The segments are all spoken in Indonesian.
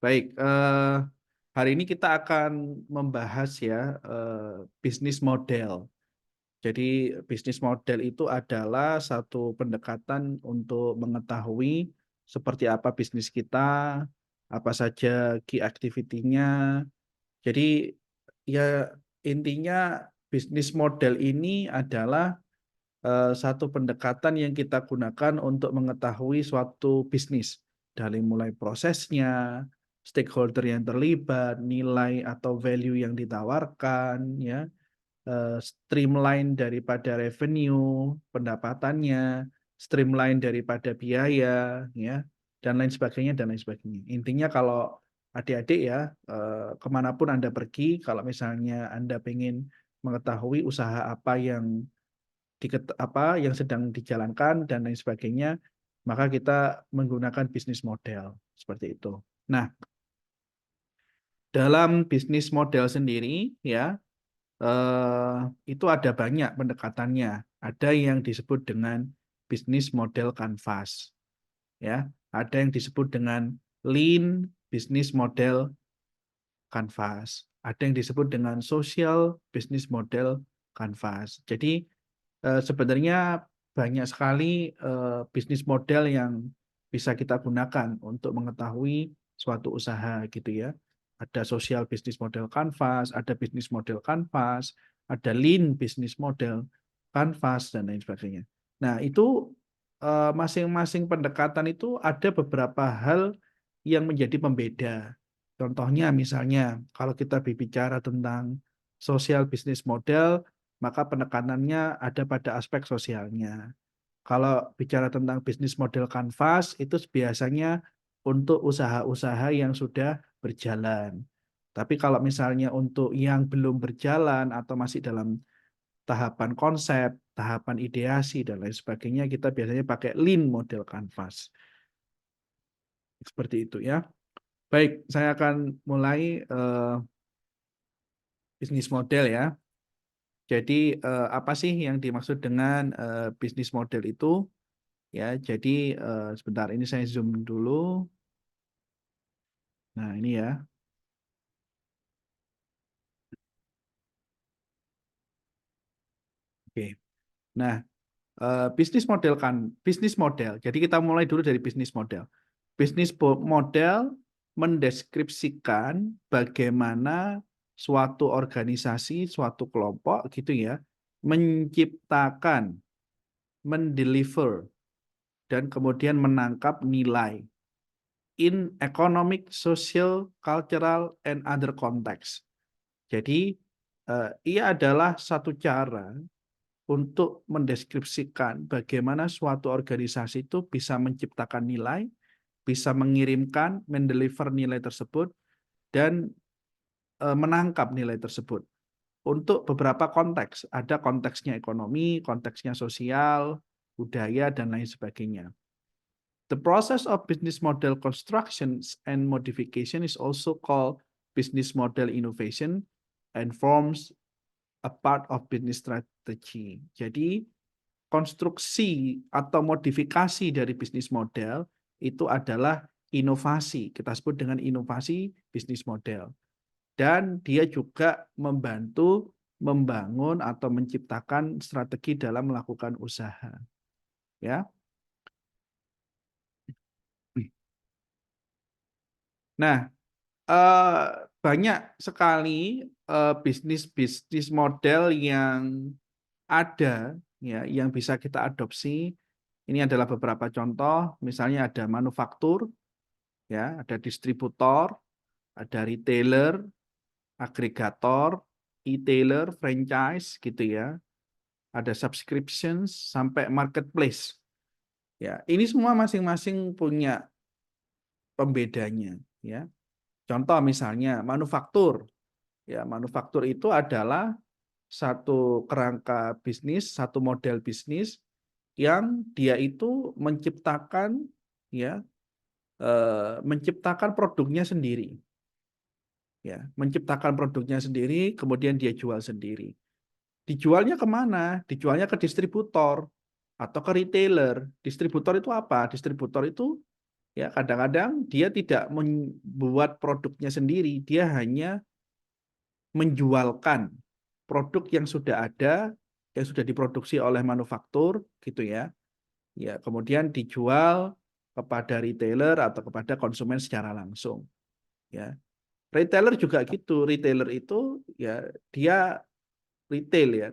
Baik, hari ini kita akan membahas ya bisnis model. Jadi bisnis model itu adalah satu pendekatan untuk mengetahui seperti apa bisnis kita, apa saja key activity-nya. Jadi ya intinya bisnis model ini adalah satu pendekatan yang kita gunakan untuk mengetahui suatu bisnis, dari mulai prosesnya, stakeholder yang terlibat, nilai atau value yang ditawarkan, ya, streamline daripada revenue, pendapatannya, streamline daripada biaya, ya, dan lain sebagainya dan lain sebagainya. Intinya kalau adik-adik ya, kemanapun Anda pergi, kalau misalnya Anda pengen mengetahui usaha apa yang yang sedang dijalankan dan lain sebagainya, maka kita menggunakan bisnis model seperti itu. Nah, dalam bisnis model sendiri ya, itu ada banyak pendekatannya. Ada yang disebut dengan bisnis model canvas, ya. Ada yang disebut dengan lean business model canvas. Ada yang disebut dengan social business model canvas. Jadi sebenarnya banyak sekali bisnis model yang bisa kita gunakan untuk mengetahui suatu usaha gitu ya. Ada social business model canvas, ada bisnis model canvas, ada lean business model canvas dan lain sebagainya. Nah, itu masing-masing pendekatan itu ada beberapa hal yang menjadi pembeda. Contohnya misalnya kalau kita berbicara tentang social business model, maka penekanannya ada pada aspek sosialnya. Kalau bicara tentang bisnis model kanvas, itu biasanya untuk usaha-usaha yang sudah berjalan. Tapi kalau misalnya untuk yang belum berjalan atau masih dalam tahapan konsep, tahapan ideasi, dan lain sebagainya, kita biasanya pakai lean model kanvas. Seperti itu ya. Baik, saya akan mulai bisnis model ya. Jadi apa sih yang dimaksud dengan bisnis model itu? Ya, jadi sebentar ini saya zoom dulu. Nah, ini ya. Oke. Nah, bisnis model. Jadi kita mulai dulu dari bisnis model. Model mendeskripsikan bagaimana suatu organisasi, suatu kelompok gitu ya, menciptakan, mendeliver dan kemudian menangkap nilai in economic, social, cultural, and other context. Jadi, ia adalah satu cara untuk mendeskripsikan bagaimana suatu organisasi itu bisa menciptakan nilai, bisa mengirimkan, mendeliver nilai tersebut, dan menangkap nilai tersebut. Untuk beberapa konteks, ada konteksnya ekonomi, konteksnya sosial, budaya, dan lain sebagainya. The process of business model construction and modification is also called business model innovation and forms a part of business strategy. Jadi, konstruksi atau modifikasi dari bisnis model itu adalah inovasi. Kita sebut dengan inovasi bisnis model. Dan dia juga membantu membangun atau menciptakan strategi dalam melakukan usaha. Ya. Nah, banyak sekali bisnis model yang ada ya yang bisa kita adopsi. Ini adalah beberapa contoh, misalnya ada manufaktur, ya, ada distributor, ada retailer, agregator, e-tailer, franchise gitu ya. Ada subscriptions sampai marketplace. Ya, ini semua masing-masing punya pembedanya, ya. Contoh misalnya manufaktur. Ya, manufaktur itu adalah satu kerangka bisnis, satu model bisnis yang dia itu menciptakan ya menciptakan produknya sendiri. Ya, menciptakan produknya sendiri, kemudian dia jual sendiri. Dijualnya kemana? Dijualnya ke distributor atau ke retailer. Distributor itu apa? Distributor itu Ya, kadang-kadang dia tidak membuat produknya sendiri, dia hanya menjualkan produk yang sudah ada, yang sudah diproduksi oleh manufaktur, gitu ya. Ya, kemudian dijual kepada retailer atau kepada konsumen secara langsung. Ya, retailer juga gitu. Retailer itu ya dia retail ya,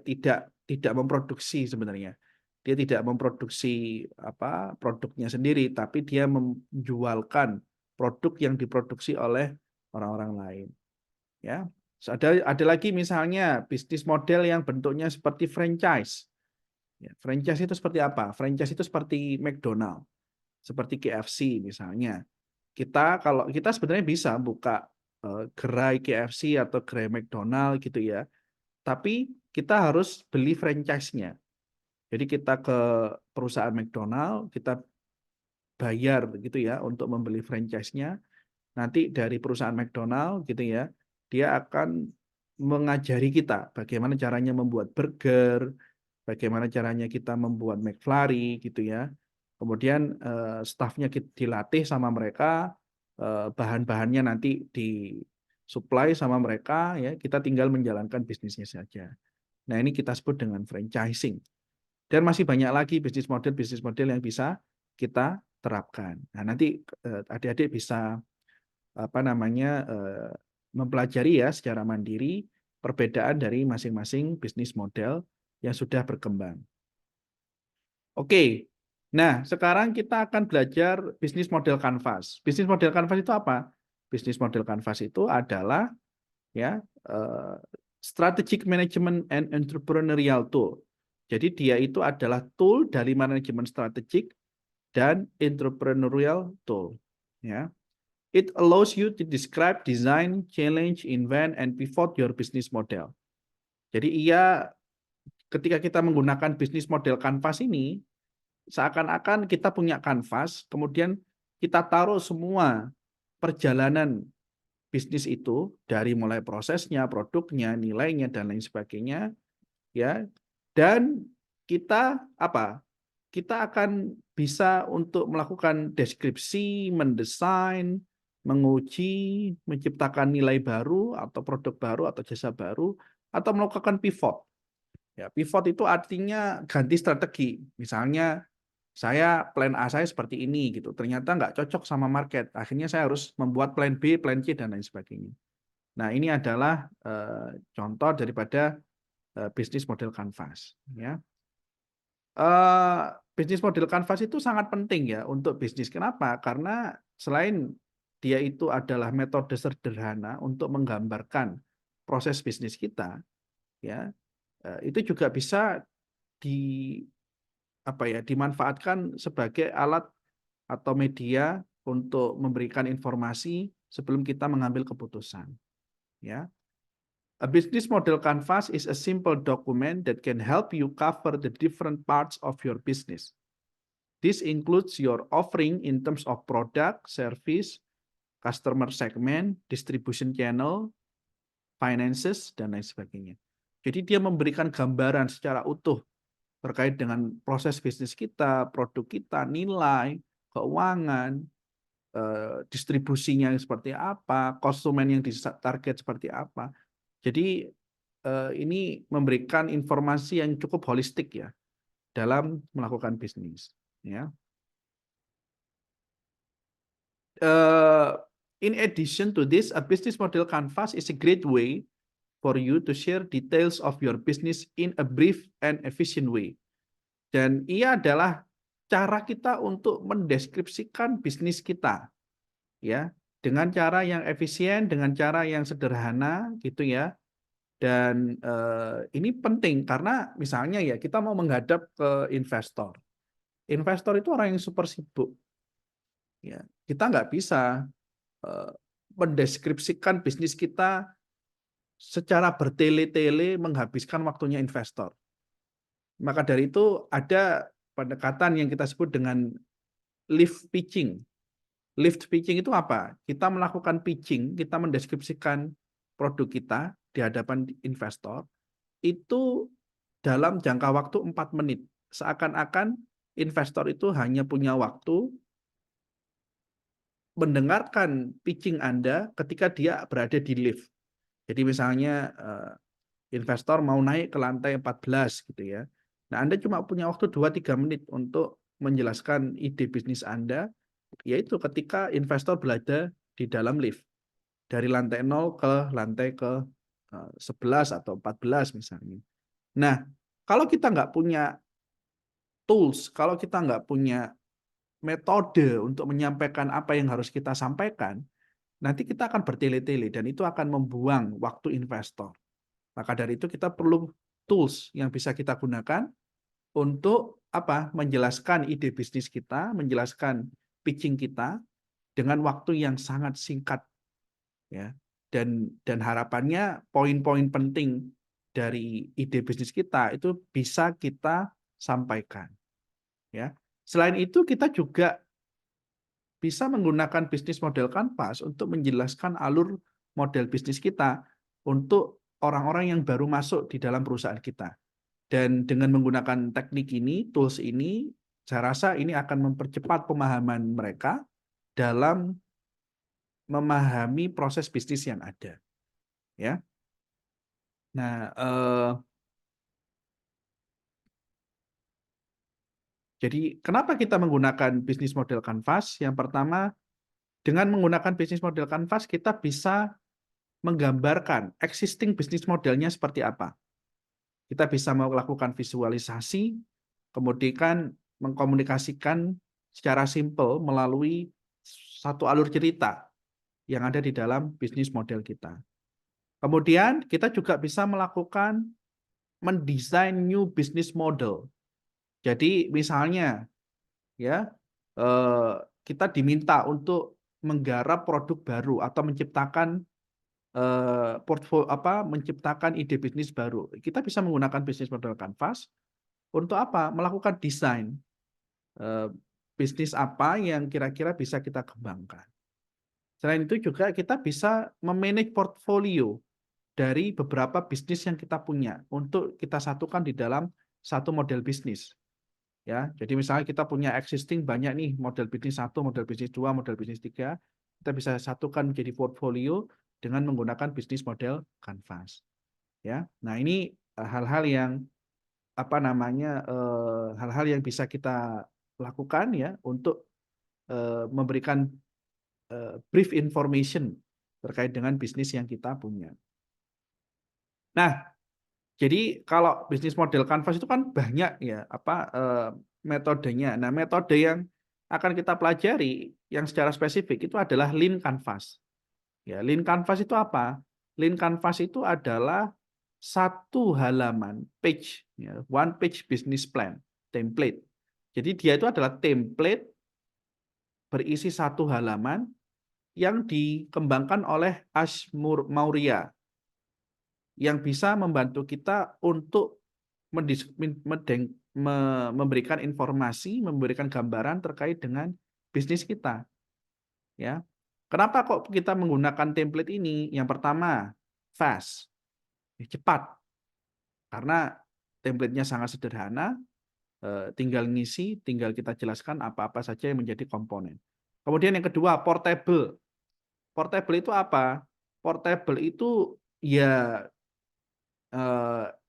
tidak memproduksi sebenarnya. Dia tidak memproduksi apa produknya sendiri, tapi dia menjualkan produk yang diproduksi oleh orang-orang lain. Ya, ada lagi misalnya bisnis model yang bentuknya seperti franchise. Ya, franchise itu seperti apa? Franchise itu seperti McDonald, seperti KFC misalnya. Kalau kita sebenarnya bisa buka gerai KFC atau gerai McDonald gitu ya. Tapi kita harus beli franchise-nya. Jadi kita ke perusahaan McDonald, kita bayar gitu ya untuk membeli franchise-nya. Nanti dari perusahaan McDonald gitu ya, dia akan mengajari kita bagaimana caranya membuat burger, bagaimana caranya kita membuat McFlurry gitu ya. Kemudian stafnya dilatih sama mereka, bahan-bahannya nanti disuplai sama mereka ya, kita tinggal menjalankan bisnisnya saja. Nah, ini kita sebut dengan franchising. Dan masih banyak lagi bisnis model yang bisa kita terapkan. Nah, nanti adik-adik bisa apa namanya mempelajari ya secara mandiri perbedaan dari masing-masing bisnis model yang sudah berkembang. Oke. Nah, sekarang kita akan belajar bisnis model Canvas. Bisnis model Canvas itu apa? Bisnis model Canvas itu adalah ya strategic management and entrepreneurial tool. Jadi dia itu adalah tool dari manajemen strategik dan entrepreneurial tool. Ya, it allows you to describe, design, challenge, invent, and pivot your business model. Jadi ketika kita menggunakan bisnis model Canvas ini, seakan-akan kita punya kanvas, kemudian kita taruh semua perjalanan bisnis itu dari mulai prosesnya, produknya, nilainya dan lain sebagainya, ya. Dan kita apa? Kita akan bisa untuk melakukan deskripsi, mendesain, menguji, menciptakan nilai baru atau produk baru atau jasa baru atau melakukan pivot. Ya, pivot itu artinya ganti strategi. Misalnya saya plan A saya seperti ini gitu. Ternyata nggak cocok sama market. Akhirnya saya harus membuat plan B, plan C dan lain sebagainya. Nah, ini adalah contoh daripada bisnis model Canvas. Ya, bisnis model Canvas itu sangat penting ya untuk bisnis. Kenapa? Karena selain dia itu adalah metode sederhana untuk menggambarkan proses bisnis kita, ya itu juga bisa di apa ya dimanfaatkan sebagai alat atau media untuk memberikan informasi sebelum kita mengambil keputusan. Ya, a business model canvas is a simple document that can help you cover the different parts of your business. This includes your offering in terms of product, service, customer segment, distribution channel, finances, dan lain sebagainya. Jadi dia memberikan gambaran secara utuh terkait dengan proses bisnis kita, produk kita, nilai, keuangan, distribusinya seperti apa, konsumen yang ditarget seperti apa. Jadi ini memberikan informasi yang cukup holistik ya dalam melakukan bisnis. Ya. In addition to this, a business model canvas is a great way for you to share details of your business in a brief and efficient way. Dan ia adalah cara kita untuk mendeskripsikan bisnis kita, ya, dengan cara yang efisien, dengan cara yang sederhana, gitu ya. Dan ini penting karena misalnya ya kita mau menghadap ke investor. Investor itu orang yang super sibuk, ya. Kita nggak bisa mendeskripsikan bisnis kita secara bertele-tele menghabiskan waktunya investor. Maka dari itu ada pendekatan yang kita sebut dengan lift pitching. Lift pitching itu apa? Kita melakukan pitching, kita mendeskripsikan produk kita di hadapan investor, itu dalam jangka waktu 4 menit. Seakan-akan investor itu hanya punya waktu mendengarkan pitching Anda ketika dia berada di lift. Jadi misalnya investor mau naik ke lantai 14 gitu ya. Nah, Anda cuma punya waktu 2-3 menit untuk menjelaskan ide bisnis Anda, yaitu ketika investor berada di dalam lift dari lantai 0 ke lantai ke 11 atau 14 misalnya. Nah, kalau kita nggak punya tools, kalau kita nggak punya metode untuk menyampaikan apa yang harus kita sampaikan, nanti kita akan bertele-tele dan itu akan membuang waktu investor. Maka dari itu kita perlu tools yang bisa kita gunakan untuk apa? Menjelaskan ide bisnis kita, menjelaskan pitching kita dengan waktu yang sangat singkat ya. Dan harapannya poin-poin penting dari ide bisnis kita itu bisa kita sampaikan ya. Selain itu kita juga bisa menggunakan bisnis model Canvas untuk menjelaskan alur model bisnis kita untuk orang-orang yang baru masuk di dalam perusahaan kita. Dan dengan menggunakan teknik ini, tools ini, saya rasa ini akan mempercepat pemahaman mereka dalam memahami proses bisnis yang ada. Ya. Nah, jadi kenapa kita menggunakan bisnis model Canvas? Yang pertama, dengan menggunakan bisnis model Canvas, kita bisa menggambarkan existing bisnis modelnya seperti apa. Kita bisa melakukan visualisasi, kemudian mengkomunikasikan secara simpel melalui satu alur cerita yang ada di dalam bisnis model kita. Kemudian kita juga bisa melakukan mendesain new business model. Jadi misalnya ya kita diminta untuk menggarap produk baru atau menciptakan menciptakan ide bisnis baru. Kita bisa menggunakan bisnis model Canvas untuk apa? Melakukan desain bisnis apa yang kira-kira bisa kita kembangkan. Selain itu juga kita bisa memanage portfolio dari beberapa bisnis yang kita punya untuk kita satukan di dalam satu model bisnis. Ya, jadi misalnya kita punya existing banyak nih model bisnis 1, model bisnis 2, model bisnis 3, kita bisa satukan menjadi portfolio dengan menggunakan bisnis model Canvas. Ya. Nah, ini hal-hal yang apa namanya hal-hal yang bisa kita lakukan ya untuk memberikan brief information terkait dengan bisnis yang kita punya. Nah, jadi kalau bisnis model Canvas itu kan banyak ya metodenya. Nah, metode yang akan kita pelajari yang secara spesifik itu adalah Lean Canvas. Ya, Lean Canvas itu apa? Lean Canvas itu adalah satu halaman page, ya, one page business plan, template. Jadi dia itu adalah template berisi satu halaman yang dikembangkan oleh Ash Maurya yang bisa membantu kita untuk memberikan informasi, memberikan gambaran terkait dengan bisnis kita. Ya, kenapa kok kita menggunakan template ini? Yang pertama, fast, cepat, karena template-nya sangat sederhana, tinggal ngisi, tinggal kita jelaskan apa-apa saja yang menjadi komponen. Kemudian yang kedua, portable. Portable itu apa? Portable itu ya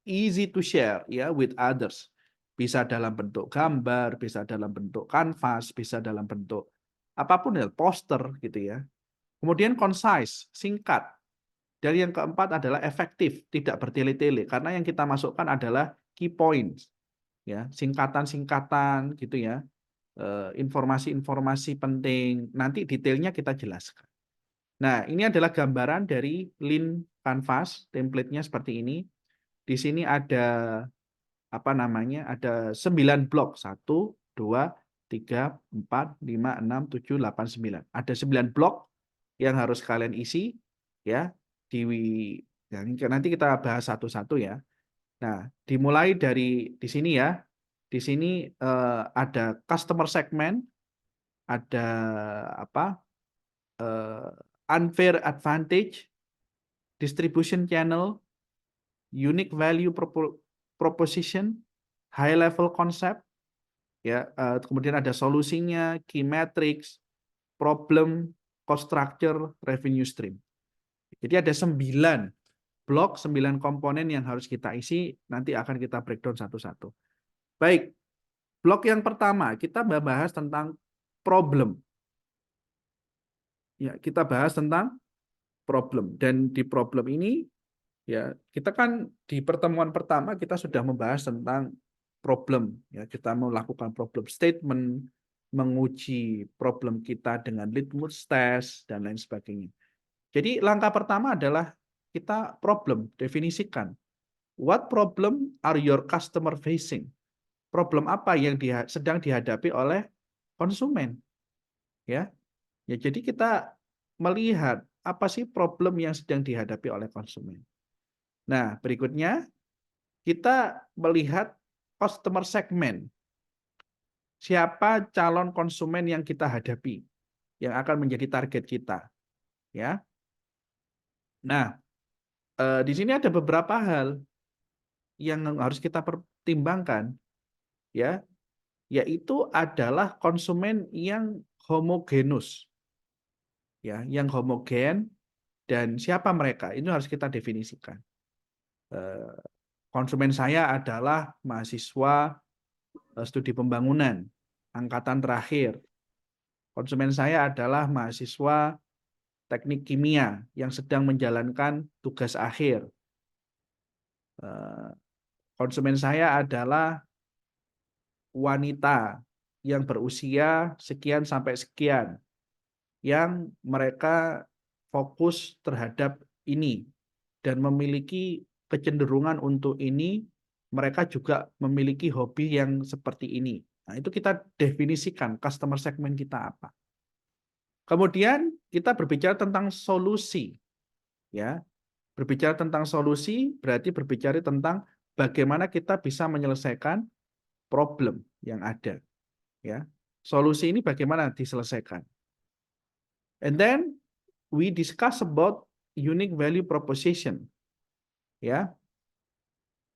easy to share ya with others. Bisa dalam bentuk gambar, bisa dalam bentuk kanvas, bisa dalam bentuk apapun ya, poster gitu ya. Kemudian concise, singkat. Dan yang keempat adalah efektif, tidak bertele-tele karena yang kita masukkan adalah key points ya, singkatan-singkatan gitu ya. Informasi-informasi penting, nanti detailnya kita jelaskan. Nah, ini adalah gambaran dari Lean Canvas, template-nya seperti ini. Di sini ada apa namanya? Ada 9 blok. 1, 2, 3, 4, 5, 6, 7, 8, 9. Ada 9 blok yang harus kalian isi ya nanti kita bahas satu-satu ya. Nah, dimulai dari di sini ya. Di sini ada customer segment, ada apa? Unfair advantage, distribution channel, unique value proposition, high level concept, ya, kemudian ada solusinya, key metrics, problem, cost structure, revenue stream. Jadi ada 9 blok, 9 komponen yang harus kita isi, nanti akan kita breakdown satu-satu. Baik, blok yang pertama, kita bahas tentang problem. Ya, kita bahas tentang problem. Dan di problem ini, ya kita kan di pertemuan pertama kita sudah membahas tentang problem. Ya, kita melakukan problem statement, menguji problem kita dengan litmus test, dan lain sebagainya. Jadi langkah pertama adalah kita problem, definisikan. What problem are your customer facing? Problem apa yang sedang dihadapi oleh konsumen? Ya, ya jadi kita melihat apa sih problem yang sedang dihadapi oleh konsumen. Nah, berikutnya kita melihat customer segment. Siapa calon konsumen yang kita hadapi, yang akan menjadi target kita, ya. Nah, di sini ada beberapa hal yang harus kita pertimbangkan, ya, yaitu adalah konsumen yang homogenus, ya, yang homogen, dan siapa mereka, itu harus kita definisikan. Konsumen saya adalah mahasiswa studi pembangunan, angkatan terakhir. Konsumen saya adalah mahasiswa teknik kimia yang sedang menjalankan tugas akhir. Konsumen saya adalah wanita yang berusia sekian sampai sekian, yang mereka fokus terhadap ini dan memiliki kecenderungan untuk ini, mereka juga memiliki hobi yang seperti ini. Nah, itu kita definisikan customer segment kita apa. Kemudian kita berbicara tentang solusi, ya. Berbicara tentang solusi berarti berbicara tentang bagaimana kita bisa menyelesaikan problem yang ada, ya. Solusi ini bagaimana diselesaikan. And then we discuss about unique value proposition. Ya.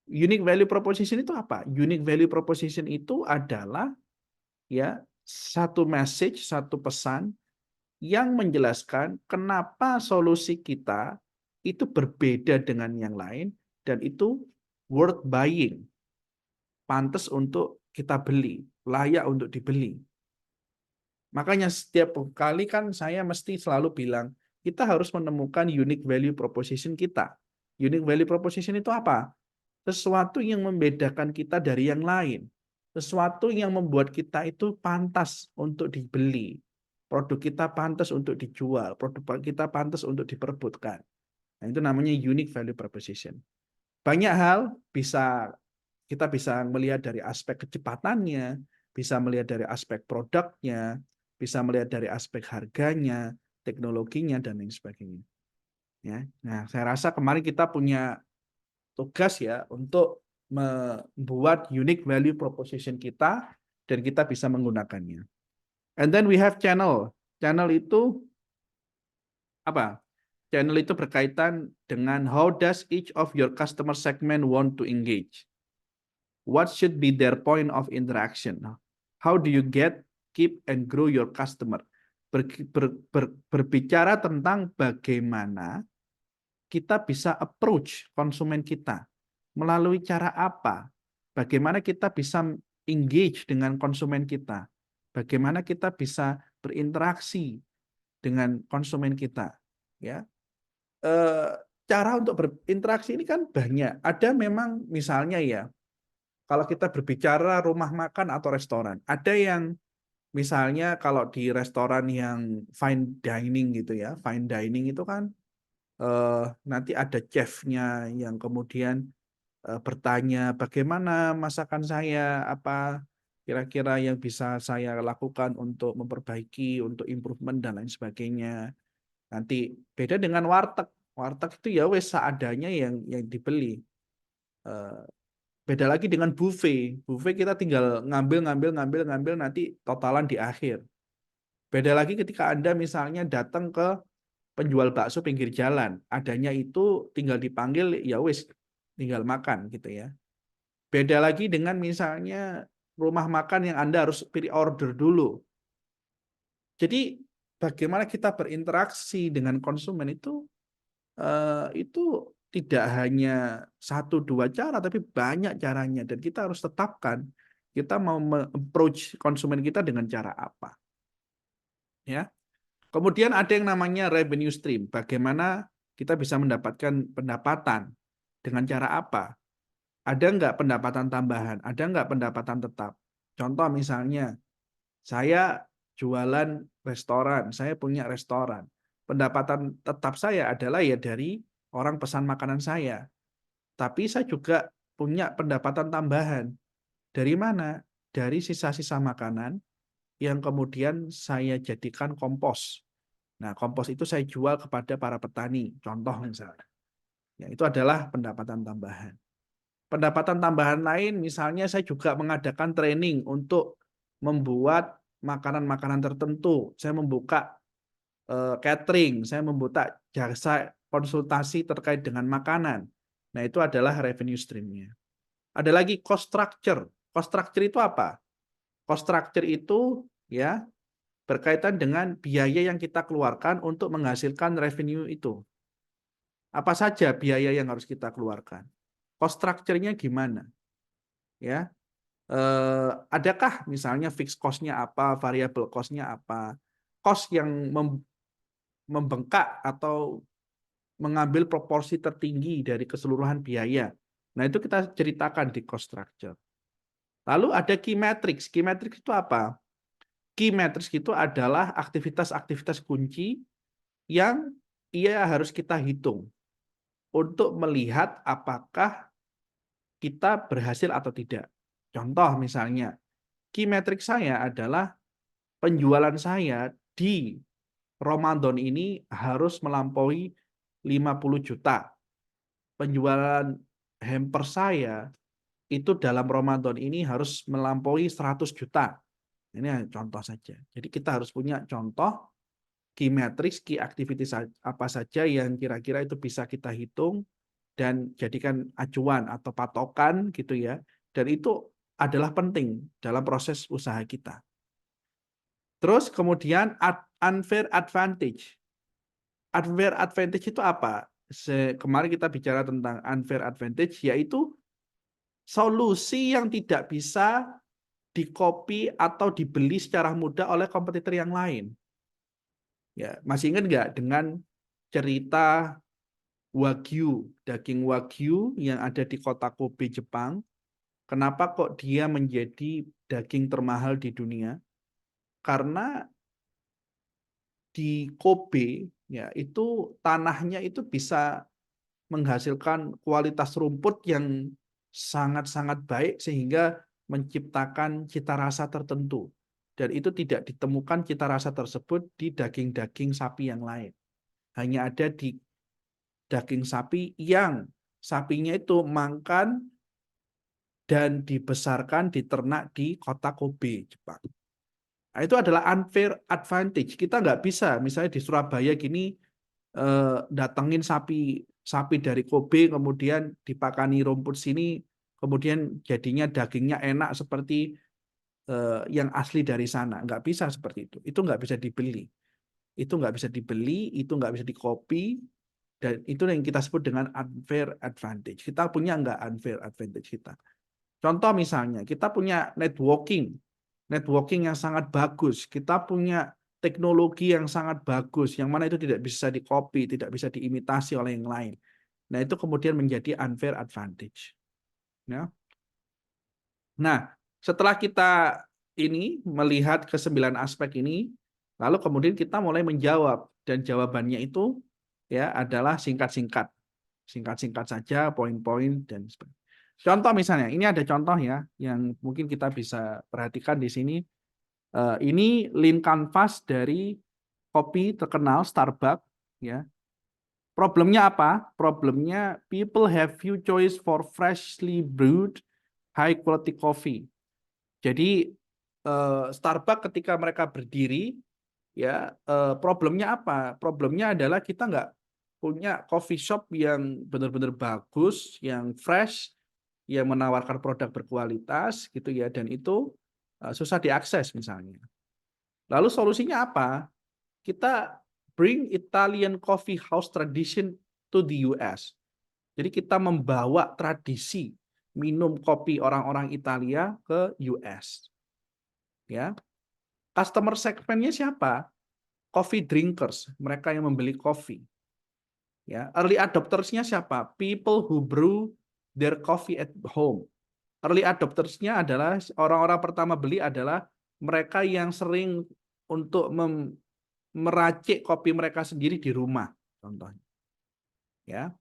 Unique value proposition itu apa? Unique value proposition itu adalah ya satu message, satu pesan yang menjelaskan kenapa solusi kita itu berbeda dengan yang lain dan itu worth buying. Pantas untuk kita beli, layak untuk dibeli. Makanya setiap kali kan saya mesti selalu bilang, kita harus menemukan unique value proposition kita. Unique value proposition itu apa? Sesuatu yang membedakan kita dari yang lain. Sesuatu yang membuat kita itu pantas untuk dibeli. Produk kita pantas untuk dijual. Produk kita pantas untuk diperebutkan. Nah, itu namanya unique value proposition. Banyak hal kita bisa melihat dari aspek kecepatannya, bisa melihat dari aspek produknya, bisa melihat dari aspek harganya, teknologinya, dan lain sebagainya. Ya. Nah, saya rasa kemarin kita punya tugas ya untuk membuat unique value proposition kita dan kita bisa menggunakannya. And then we have channel. Channel itu apa? Channel itu berkaitan dengan how does each of your customer segment want to engage? What should be their point of interaction? How do you get, keep, and grow your customer? Berbicara tentang bagaimana kita bisa approach konsumen kita. Melalui cara apa? Bagaimana kita bisa engage dengan konsumen kita? Bagaimana kita bisa berinteraksi dengan konsumen kita? Ya, cara untuk berinteraksi ini kan banyak. Ada memang misalnya ya, kalau kita berbicara rumah makan atau restoran, ada yang misalnya kalau di restoran yang fine dining gitu ya, fine dining itu kan nanti ada chefnya yang kemudian bertanya bagaimana masakan saya, apa kira-kira yang bisa saya lakukan untuk memperbaiki, untuk improvement dan lain sebagainya. Nanti beda dengan warteg. Warteg itu ya wes seadanya yang dibeli. Beda lagi dengan buffet. Buffet kita tinggal ngambil nanti totalan di akhir. Beda lagi ketika Anda misalnya datang ke penjual bakso pinggir jalan, adanya itu tinggal dipanggil ya wis tinggal makan gitu ya. Beda lagi dengan misalnya rumah makan yang Anda harus pre-order dulu. Jadi bagaimana kita berinteraksi dengan konsumen itu tidak hanya satu dua cara, tapi banyak caranya. Dan kita harus tetapkan kita mau approach konsumen kita dengan cara apa. Ya. Kemudian ada yang namanya revenue stream. Bagaimana kita bisa mendapatkan pendapatan dengan cara apa? Ada nggak pendapatan tambahan? Ada nggak pendapatan tetap? Contoh misalnya, saya jualan restoran, saya punya restoran. Pendapatan tetap saya adalah ya dari orang pesan makanan saya. Tapi saya juga punya pendapatan tambahan. Dari mana? Dari sisa-sisa makanan yang kemudian saya jadikan kompos. Nah, kompos itu saya jual kepada para petani, contoh misalnya. Ya, itu adalah pendapatan tambahan. Pendapatan tambahan lain, misalnya saya juga mengadakan training untuk membuat makanan-makanan tertentu. Saya membuka catering, saya membuka jasa konsultasi terkait dengan makanan. Nah, itu adalah revenue stream-nya. Ada lagi cost structure. Cost structure itu apa? Cost structure itu ya berkaitan dengan biaya yang kita keluarkan untuk menghasilkan revenue itu. Apa saja biaya yang harus kita keluarkan? Cost structure-nya gimana? Ya, adakah misalnya fixed cost-nya apa, variable cost-nya apa, cost yang membengkak atau mengambil proporsi tertinggi dari keseluruhan biaya. Nah, itu kita ceritakan di cost structure. Lalu ada key metrics. Key metrics itu apa? Key metrics itu adalah aktivitas-aktivitas kunci yang ia harus kita hitung untuk melihat apakah kita berhasil atau tidak. Contoh misalnya, key metric saya adalah penjualan saya di Ramadan ini harus melampaui 50 juta. Penjualan hamper saya itu dalam Ramadan ini harus melampaui 100 juta. Ini contoh saja. Jadi kita harus punya contoh key metrics, key activities apa saja yang kira-kira itu bisa kita hitung dan jadikan acuan atau patokan gitu ya. Dan itu adalah penting dalam proses usaha kita. Terus kemudian unfair advantage. Unfair advantage itu apa? Kemarin kita bicara tentang unfair advantage, yaitu solusi yang tidak bisa di-copy atau dibeli secara mudah oleh kompetitor yang lain. Ya, masih ingat nggak dengan cerita Wagyu, daging Wagyu yang ada di kota Kobe, Jepang? Kenapa kok dia menjadi daging termahal di dunia? Karena di Kobe ya itu tanahnya itu bisa menghasilkan kualitas rumput yang sangat-sangat baik sehingga menciptakan cita rasa tertentu. Dan itu tidak ditemukan cita rasa tersebut di daging-daging sapi yang lain. Hanya ada di daging sapi yang sapinya itu makan dan dibesarkan, diternak di kota Kobe, Jepang. Nah, itu adalah unfair advantage. Kita nggak bisa, misalnya di Surabaya gini, datengin sapi dari Kobe, kemudian dipakani rumput sini, kemudian jadinya dagingnya enak seperti yang asli dari sana. Nggak bisa seperti itu. Itu nggak bisa dibeli. Itu nggak bisa dibeli, itu nggak bisa di-copy, dan itu yang kita sebut dengan unfair advantage. Kita punya nggak unfair advantage kita? Contoh misalnya, kita punya networking yang sangat bagus. Kita punya teknologi yang sangat bagus, yang mana itu tidak bisa di-copy, tidak bisa diimitasi oleh yang lain. Nah, itu kemudian menjadi unfair advantage. Ya. Nah, setelah kita ini melihat ke-9 aspek ini, lalu kemudian kita mulai menjawab, dan jawabannya itu ya adalah singkat-singkat. Singkat-singkat saja, poin-poin dan sebagainya. Contoh misalnya, ini ada contoh ya yang mungkin kita bisa perhatikan di sini. Ini lean canvas dari kopi terkenal Starbucks ya. Problemnya apa? Problemnya people have few choice for freshly brewed high quality coffee. Jadi Starbucks ketika mereka berdiri ya problemnya apa? Problemnya adalah kita nggak punya coffee shop yang benar-benar bagus, yang fresh, yang menawarkan produk berkualitas gitu ya, dan itu susah diakses misalnya. Lalu solusinya apa? kita bring Italian coffee house tradition to the US. Jadi kita membawa tradisi minum kopi orang-orang Italia ke US. Ya, customer segmentnya siapa? Coffee drinkers, mereka yang membeli kopi. Ya, early adoptersnya siapa? People who brew their coffee at home. Early adoptersnya adalah orang-orang pertama beli adalah mereka yang sering untuk meracik kopi mereka sendiri di rumah, contohnya. Ya,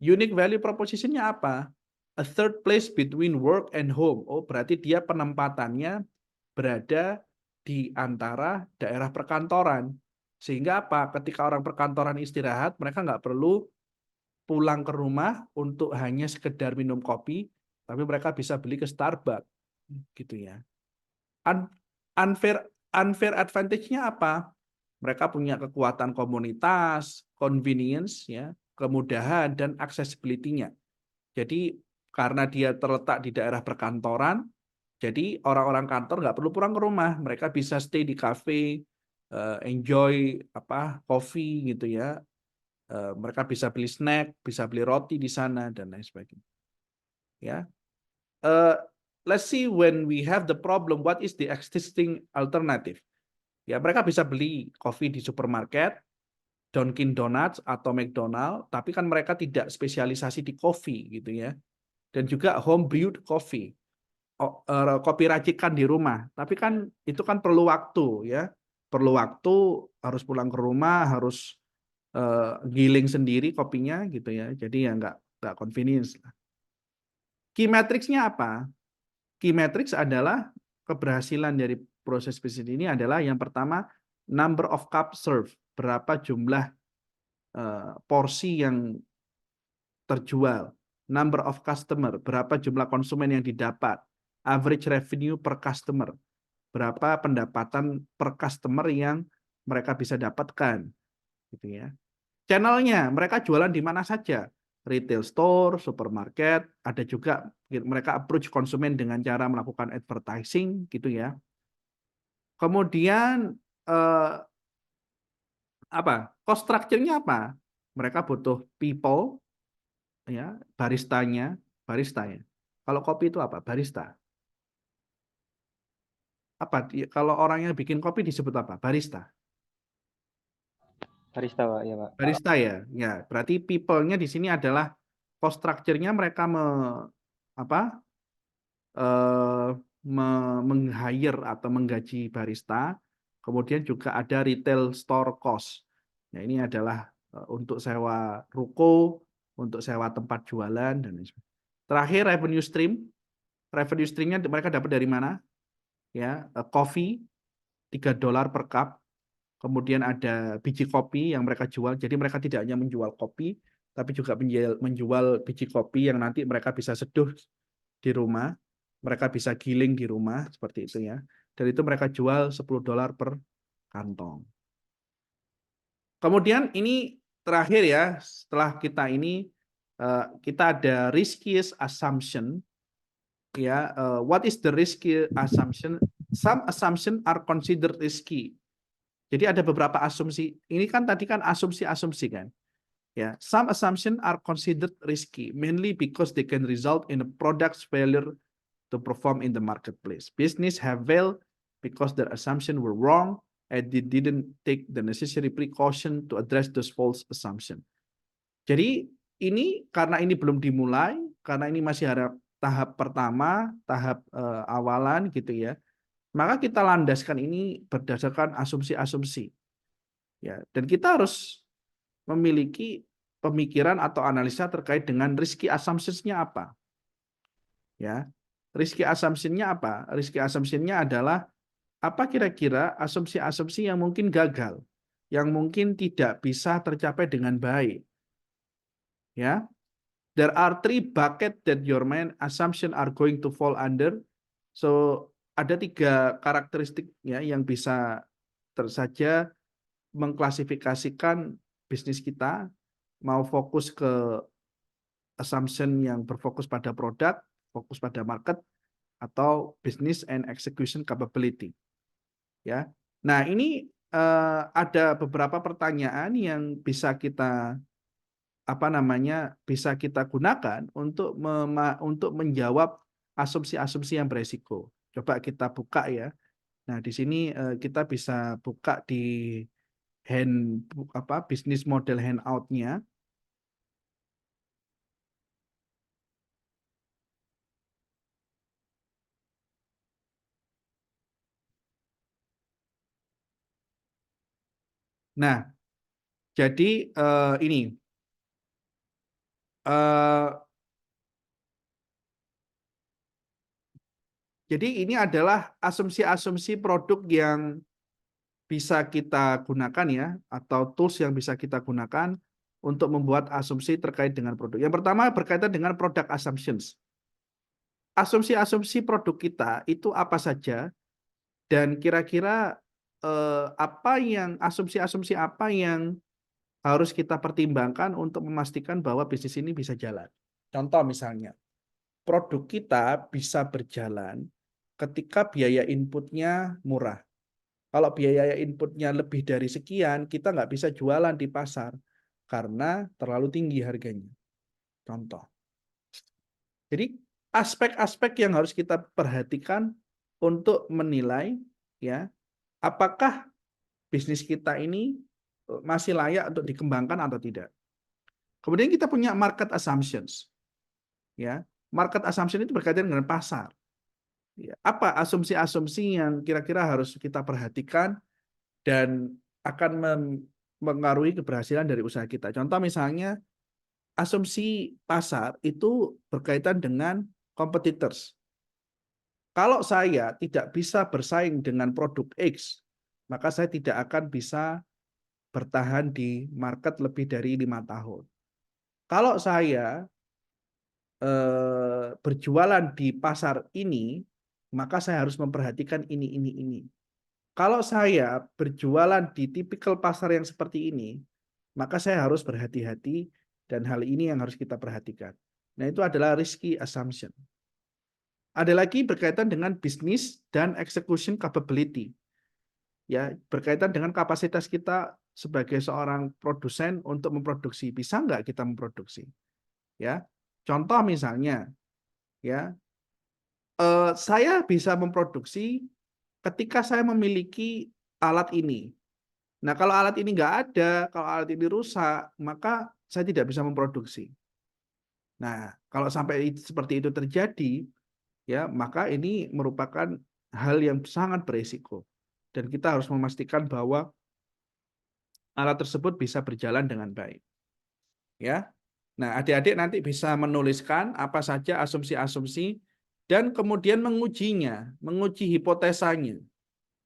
unique value propositionnya apa? A third place between work and home. Oh, berarti dia penempatannya berada di antara daerah perkantoran. Sehingga apa? Ketika orang perkantoran istirahat, mereka nggak perlu pulang ke rumah untuk hanya sekedar minum kopi, tapi mereka bisa beli ke Starbucks, gitu ya. Unfair unfair advantage-nya apa? Mereka punya kekuatan komunitas, convenience, ya, kemudahan dan accessibility-nya. Jadi karena dia terletak di daerah perkantoran, jadi orang-orang kantor nggak perlu pulang ke rumah, mereka bisa stay di cafe, enjoy coffee gitu ya. Mereka bisa beli snack, bisa beli roti di sana dan lain sebagainya. Ya, let's see when we have the problem, what is the existing alternative? Ya, mereka bisa beli kopi di supermarket, Dunkin Donuts atau McDonald, tapi kan mereka tidak spesialisasi di kopi gitu ya. Dan juga home brewed coffee, kopi racikan di rumah. Tapi kan itu kan perlu waktu ya, perlu waktu, harus pulang ke rumah, harus giling sendiri kopinya gitu ya. Jadi ya nggak convenience. Key matrix-nya apa? Key matrix adalah keberhasilan dari proses bisnis ini adalah yang pertama number of cup served, berapa jumlah porsi yang terjual, number of customer, berapa jumlah konsumen yang didapat, average revenue per customer, berapa pendapatan per customer yang mereka bisa dapatkan, gitu ya. Channelnya, mereka jualan di mana saja, retail store, supermarket, ada juga mereka approach konsumen dengan cara melakukan advertising, gitu ya. Kemudian cost structure-nya apa? Mereka butuh people, ya, barista ya. Kalau kopi itu apa? Barista. Kalau orang yang bikin kopi disebut apa? Barista. Barista, Pak, ya, Pak. Barista ya. Ya, berarti people-nya di sini adalah cost structure-nya mereka meng-hire atau menggaji barista. Kemudian juga ada retail store cost. Ya, ini adalah untuk sewa ruko, untuk sewa tempat jualan dan lain sebagainya. Terakhir revenue stream. Revenue stream-nya mereka dapat dari mana? Ya, coffee $3 per cup. Kemudian ada biji kopi yang mereka jual. Jadi mereka tidak hanya menjual kopi, tapi juga menjual biji kopi yang nanti mereka bisa seduh di rumah. Mereka bisa giling di rumah, seperti itu ya. Dan itu mereka jual $10 per kantong. Kemudian ini terakhir ya, setelah kita ini, kita ada riskiest assumption. Ya, what is the risky assumption? Some assumption are considered risky. Jadi ada beberapa asumsi. Ini kan tadi kan asumsi-asumsi kan. Ya, some assumption are considered risky, mainly because they can result in a product's failure to perform in the marketplace. Business have failed because their assumption were wrong and they didn't take the necessary precaution to address those false assumption. Jadi ini karena ini belum dimulai, karena ini masih ada tahap pertama, tahap awalan gitu ya. Maka kita landaskan ini berdasarkan asumsi-asumsi. Ya, dan kita harus memiliki pemikiran atau analisa terkait dengan risky assumptions-nya apa. Ya. Risky assumption-nya apa? Risky assumption-nya adalah apa kira-kira asumsi-asumsi yang mungkin gagal, yang mungkin tidak bisa tercapai dengan baik. Ya. There are 3 buckets that your main assumption are going to fall under. So, ada 3 karakteristik ya yang bisa saja mengklasifikasikan bisnis kita mau fokus ke assumption yang berfokus pada produk, fokus pada market, atau business and execution capability. Ya. Nah, ini ada beberapa pertanyaan yang bisa kita bisa kita gunakan untuk menjawab asumsi-asumsi yang beresiko. Coba kita buka ya. Nah, di sini kita bisa buka di bisnis model handout-nya. Nah, jadi ini eh, jadi ini adalah asumsi-asumsi produk yang bisa kita gunakan ya, atau tools yang bisa kita gunakan untuk membuat asumsi terkait dengan produk. Yang pertama berkaitan dengan product assumptions. Asumsi-asumsi produk kita itu apa saja dan kira-kira asumsi-asumsi apa yang harus kita pertimbangkan untuk memastikan bahwa bisnis ini bisa jalan. Contoh misalnya, produk kita bisa berjalan ketika biaya inputnya murah. Kalau biaya inputnya lebih dari sekian, kita nggak bisa jualan di pasar karena terlalu tinggi harganya. Contoh. Jadi aspek-aspek yang harus kita perhatikan untuk menilai ya apakah bisnis kita ini masih layak untuk dikembangkan atau tidak. Kemudian kita punya market assumptions. Ya, market assumption itu berkaitan dengan pasar. Ya, apa asumsi-asumsi yang kira-kira harus kita perhatikan dan akan mengaruhi keberhasilan dari usaha kita. Contoh misalnya asumsi pasar itu berkaitan dengan competitors. Kalau saya tidak bisa bersaing dengan produk X, maka saya tidak akan bisa bertahan di market lebih dari 5 tahun. Kalau saya berjualan di pasar ini, maka saya harus memperhatikan ini. Kalau saya berjualan di tipikal pasar yang seperti ini, maka saya harus berhati-hati dan hal ini yang harus kita perhatikan. Nah, itu adalah risky assumption. Ada lagi berkaitan dengan bisnis dan execution capability. Ya, berkaitan dengan kapasitas kita sebagai seorang produsen untuk memproduksi. Bisa nggak kita memproduksi? Ya. Contoh misalnya, ya, saya bisa memproduksi ketika saya memiliki alat ini. Nah, kalau alat ini nggak ada, kalau alat ini rusak, maka saya tidak bisa memproduksi. Nah, kalau sampai seperti itu terjadi, ya, maka ini merupakan hal yang sangat beresiko. Dan kita harus memastikan bahwa alat tersebut bisa berjalan dengan baik. Ya. Nah, adik-adik nanti bisa menuliskan apa saja asumsi-asumsi dan kemudian mengujinya, menguji hipotesanya.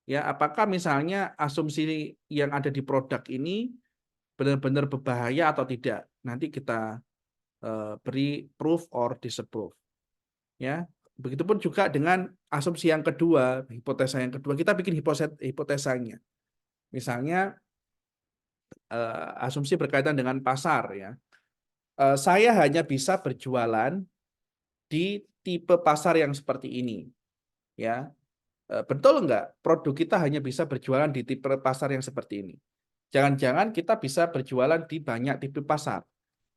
Ya, apakah misalnya asumsi yang ada di produk ini benar-benar berbahaya atau tidak? Nanti kita beri proof or disapprove. Ya, begitupun juga dengan asumsi yang kedua, hipotesa yang kedua, kita bikin hipotesanya. Misalnya asumsi berkaitan dengan pasar ya. Saya hanya bisa berjualan di tipe pasar yang seperti ini. Ya, betul nggak produk kita hanya bisa berjualan di tipe pasar yang seperti ini? Jangan-jangan kita bisa berjualan di banyak tipe pasar.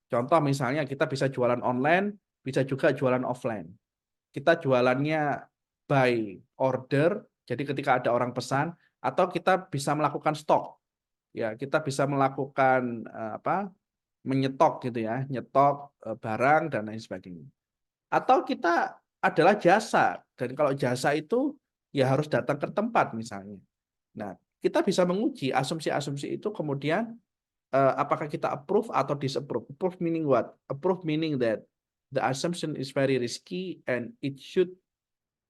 Contoh misalnya kita bisa jualan online, bisa juga jualan offline. Kita jualannya by order, jadi ketika ada orang pesan, atau kita bisa melakukan stok. Ya, kita bisa melakukan menyetok gitu ya, nyetok barang dan lain sebagainya. Atau kita adalah jasa, dan kalau jasa itu ya harus datang ke tempat misalnya. Nah, kita bisa menguji asumsi-asumsi itu kemudian apakah kita approve atau disapprove. Approve meaning what? Approve meaning that the assumption is very risky and it should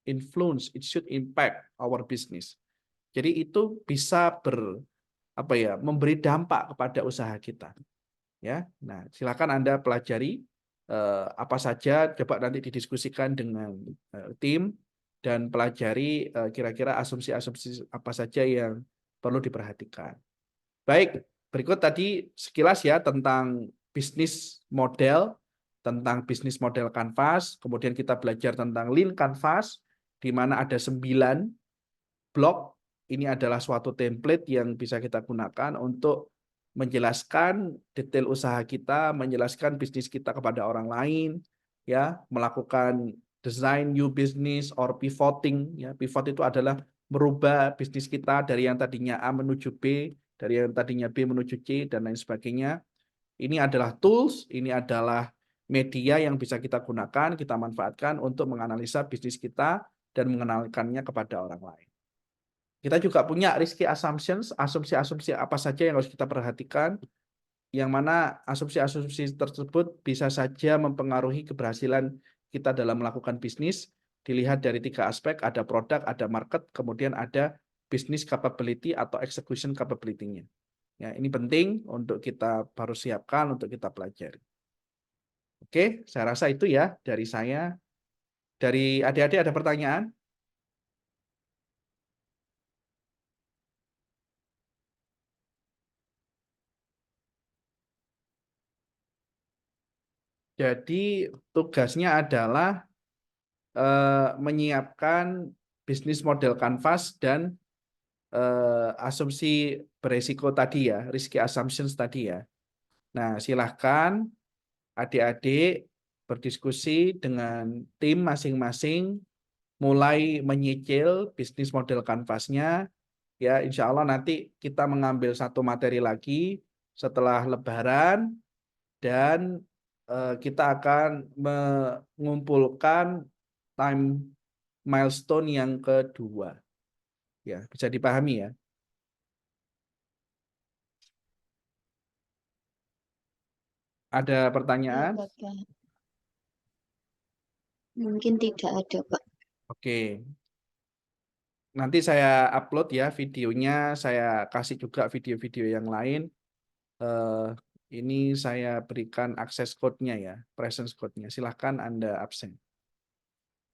it should impact our business. Jadi itu bisa memberi dampak kepada usaha kita. Ya, nah silakan Anda pelajari apa saja, coba nanti didiskusikan dengan tim dan pelajari kira-kira asumsi-asumsi apa saja yang perlu diperhatikan. Baik, berikut tadi sekilas ya tentang bisnis model Canvas, kemudian kita belajar tentang Lean Canvas, di mana ada 9 blok ini adalah suatu template yang bisa kita gunakan untuk menjelaskan detail usaha kita, menjelaskan bisnis kita kepada orang lain, ya, melakukan design new business or pivoting, ya. Pivot itu adalah merubah bisnis kita dari yang tadinya A menuju B, dari yang tadinya B menuju C dan lain sebagainya. Ini adalah tools, ini adalah media yang bisa kita gunakan, kita manfaatkan untuk menganalisa bisnis kita dan mengenalkannya kepada orang lain. Kita juga punya risky assumptions, asumsi-asumsi apa saja yang harus kita perhatikan, yang mana asumsi-asumsi tersebut bisa saja mempengaruhi keberhasilan kita dalam melakukan bisnis. Dilihat dari 3 aspek, ada produk, ada market, kemudian ada business capability atau execution capability-nya. Ya, ini penting untuk kita baru siapkan, untuk kita pelajari. Oke, saya rasa itu ya dari saya. Dari adik-adik ada pertanyaan? Jadi tugasnya adalah menyiapkan bisnis model canvas dan asumsi beresiko tadi ya, risky assumptions tadi ya. Nah, silahkan adik-adik berdiskusi dengan tim masing-masing, mulai menyicil bisnis model canvasnya. Ya, insya Allah nanti kita mengambil satu materi lagi setelah Lebaran dan kita akan mengumpulkan time milestone yang kedua. Ya, bisa dipahami ya. Ada Ya, pertanyaan? Bapak. Mungkin tidak ada, Pak. Oke. Nanti saya upload ya videonya, saya kasih juga video-video yang lain. Ini saya berikan akses code-nya ya, presence code-nya. Silahkan Anda absen.